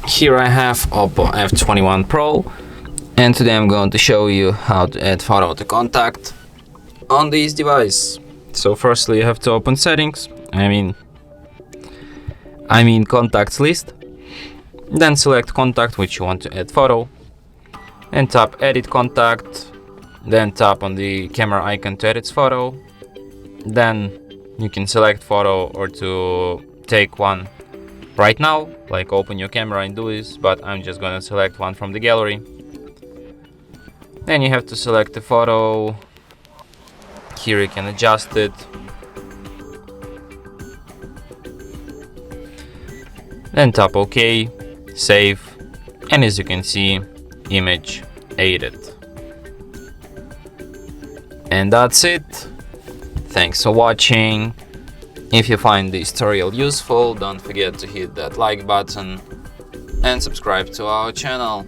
Here I have OPPO F21 Pro, and today I'm going to show you how to add photo to contact on this device. So firstly you have to open settings, I mean contacts list, then select contact which you want to add photo, and tap edit contact, then tap on the camera icon to edit photo, then you can select photo or to take one right now, like open your camera and do this, but I'm just gonna select one from the gallery. Then you have to select the photo. Here you can adjust it. Then tap OK, save, and as you can see, image added. And that's it. Thanks for watching. If you find this tutorial useful, don't forget to hit that like button and subscribe to our channel.